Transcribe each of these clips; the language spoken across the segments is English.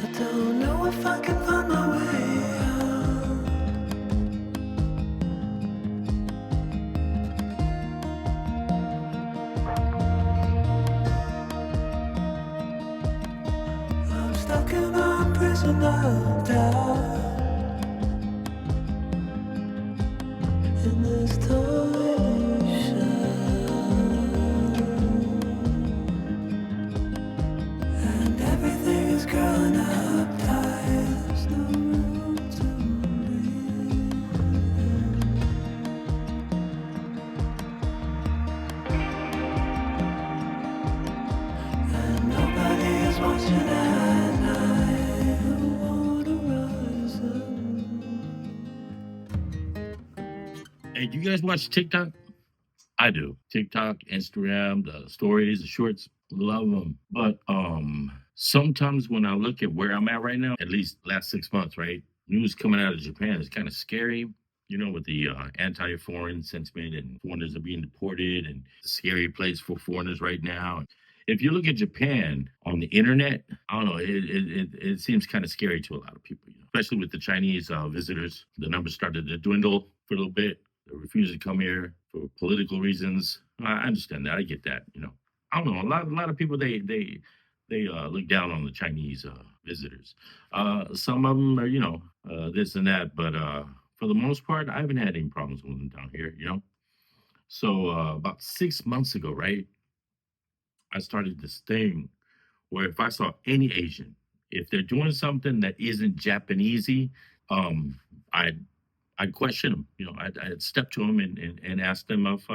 I don't know if I can find my way out. I'm stuck in a prison of doubt. In this tiny shell, and everything is growing up tight. There's no room to breathe. And nobody is watching at night. I wanna rise up. Hey, do you guys watch TikTok? I do. TikTok, Instagram, the stories, the shorts, love them. But sometimes when I look at where I'm at right now, at least last 6 months, right? News coming out of Japan is kind of scary. You know, with the anti-foreign sentiment and foreigners are being deported and scary place for foreigners right now. If you look at Japan on the internet, I don't know, it seems kind of scary to a lot of people, you know, especially with the Chinese visitors. The numbers started to dwindle for a little bit. They refuse to come here for political reasons. I understand that. I get that. You know, I don't know. A lot of people they look down on the Chinese visitors. Some of them are, you know, this and that, but for the most part, I haven't had any problems with them down here. You know, so about 6 months ago, right, I started this thing where if I saw any Asian, if they're doing something that isn't Japanesey, um, I'd I'd question them. You know, I'd step to them and ask them if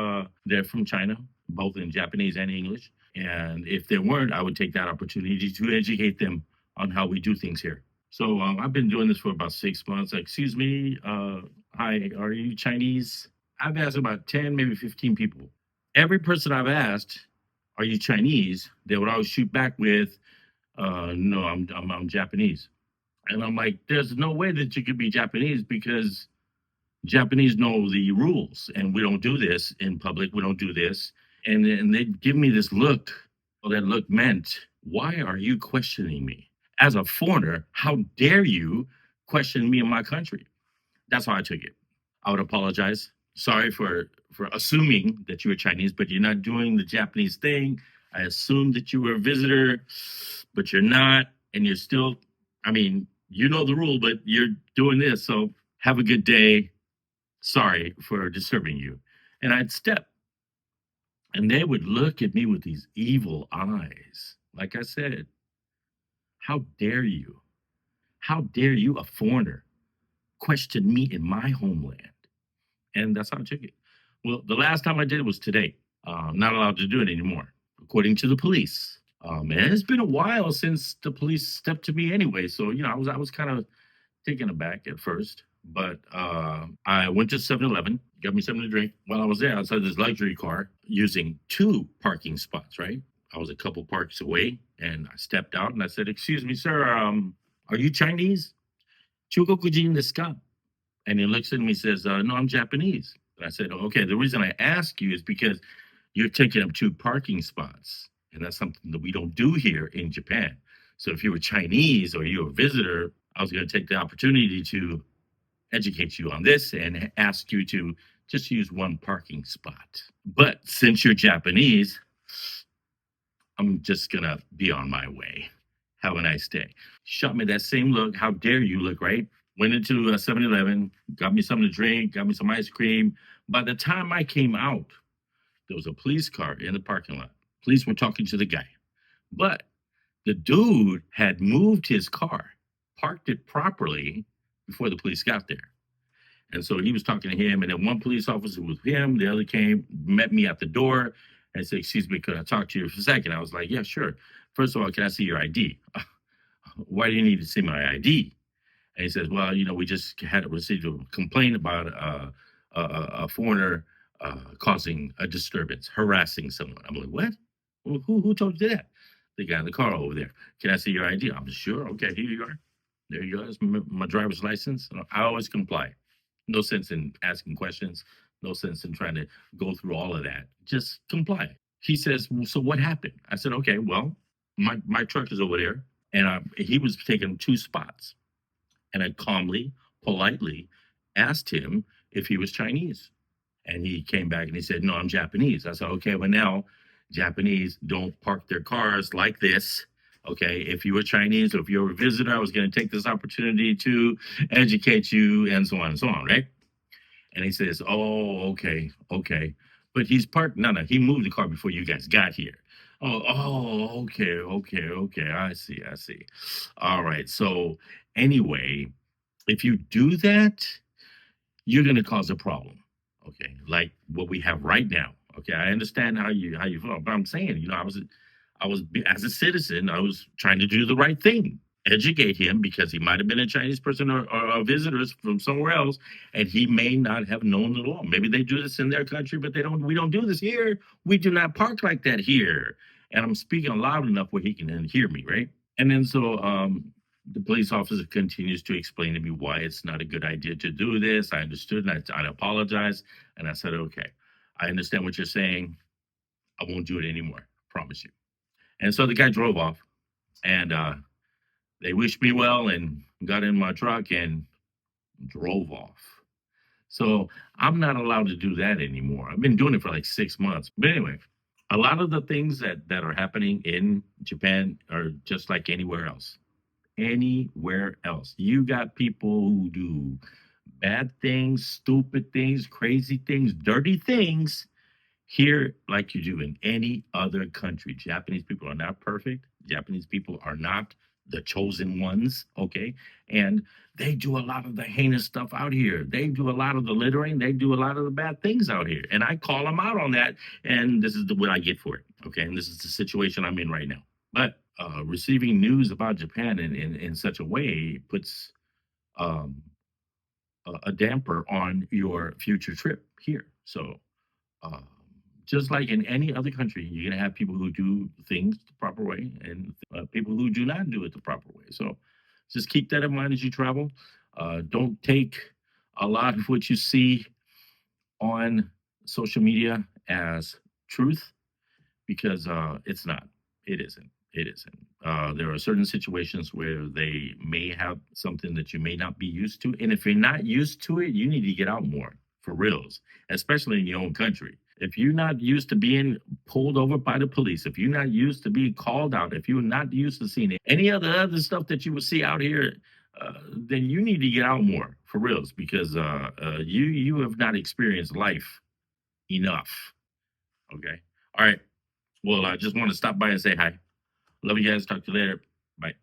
they're from China, both in Japanese and English. And if they weren't, I would take that opportunity to educate them on how we do things here. So I've been doing this for about 6 months. Like, excuse me, hi, are you Chinese? I've asked about 10, maybe 15 people. Every person I've asked, are you Chinese? They would always shoot back with, no, I'm Japanese. And I'm like, there's no way that you could be Japanese because Japanese know the rules, and we don't do this in public. We don't do this. And they give me this look. Well, that look meant, why are you questioning me? As a foreigner, how dare you question me in my country? That's how I took it. I would apologize. Sorry for assuming that you were Chinese, but you're not doing the Japanese thing. I assumed that you were a visitor, but you're not, and you're still, I mean, you know the rule, but you're doing this. So have a good day. Sorry for disturbing you. And I'd step, and they would look at me with these evil eyes. Like I said, how dare you? How dare you, a foreigner, question me in my homeland? And that's how I took it. Well, the last time I did it was today. Not allowed to do it anymore, according to the police. And it's been a while since the police stepped to me anyway. So, you know, I was kind of taken aback at first, but I went to 7-Eleven, got me something to drink. While I was there, outside this luxury car, using two parking spots, right? I was a couple parks away, and I stepped out and I said, excuse me, sir, are you Chinese? Chugokujin desu ka? And he looks at me and says, no, I'm Japanese. And I said, oh, okay, the reason I ask you is because you're taking up two parking spots. And that's something that we don't do here in Japan. So if you were Chinese or you were a visitor, I was going to take the opportunity to educate you on this and ask you to just use one parking spot. But since you're Japanese, I'm just going to be on my way. Have a nice day. Shot me that same look. How dare you look, right? Went into a 7-Eleven, got me something to drink, got me some ice cream. By the time I came out, there was a police car in the parking lot. Police were talking to the guy. But the dude had moved his car, parked it properly before the police got there. And so he was talking to him, and then one police officer was with him. The other came, met me at the door, and said, excuse me, could I talk to you for a second? I was like, yeah, sure. First of all, can I see your ID? Why do you need to see my ID? And he says, well, you know, we just had received a complaint about a foreigner causing a disturbance, harassing someone. I'm like, what? Who told you that? The guy in the car over there. Can I see your ID? I'm sure. Okay, here you are. There you go. That's my driver's license. I always comply. No sense in asking questions. No sense in trying to go through all of that. Just comply. He says, well, so what happened? I said, okay, well, my truck is over there, and he was taking 2 spots, and I calmly, politely asked him if he was Chinese, and he came back and he said, "No, I'm Japanese." I said, "Okay, well, now Japanese don't park their cars like this. Okay, if you were Chinese or if you were a visitor, I was going to take this opportunity to educate you," and so on and so on, right? And he says, "Oh, okay, okay." But he's parked. No, no, he moved the car before you guys got here. Oh, okay, okay, okay. I see, I see. All right. So anyway, if you do that, you're going to cause a problem. Okay, like what we have right now. Okay, I understand how you feel, but I'm saying, as a citizen, I was trying to do the right thing, educate him because he might have been a Chinese person or visitors from somewhere else, and he may not have known the law. Maybe they do this in their country, but they don't. We don't do this here. We do not park like that here. And I'm speaking loud enough where he can then hear me, right? And then the police officer continues to explain to me why it's not a good idea to do this. I understood and I apologized. And I said, okay, I understand what you're saying. I won't do it anymore. Promise you. And so the guy drove off and they wished me well and got in my truck and drove off. So I'm not allowed to do that anymore. I've been doing it for like 6 months. But anyway, a lot of the things that are happening in Japan are just like anywhere else. Anywhere else. You got people who do bad things, stupid things, crazy things, dirty things here like you do in any other country. Japanese people are not perfect. Japanese people are not the chosen ones, okay? And they do a lot of the heinous stuff out here. They do a lot of the littering. They do a lot of the bad things out here. And I call them out on that. And this is what I get for it, okay? And this is the situation I'm in right now. But receiving news about Japan in such a way puts um, a damper on your future trip here. So, uh, just like in any other country, you're going to have people who do things the proper way and people who do not do it the proper way. So, just keep that in mind as you travel. Don't take a lot of what you see on social media as truth because it's not. It isn't. It isn't. There are certain situations where they may have something that you may not be used to, and if you're not used to it, you need to get out more for reals, especially in your own country. If you're not used to being pulled over by the police, if you're not used to being called out, if you're not used to seeing any other stuff that you would see out here, then you need to get out more for reals because you have not experienced life enough. Okay. All right. Well, I just want to stop by and say hi. Love you guys. Talk to you later. Bye.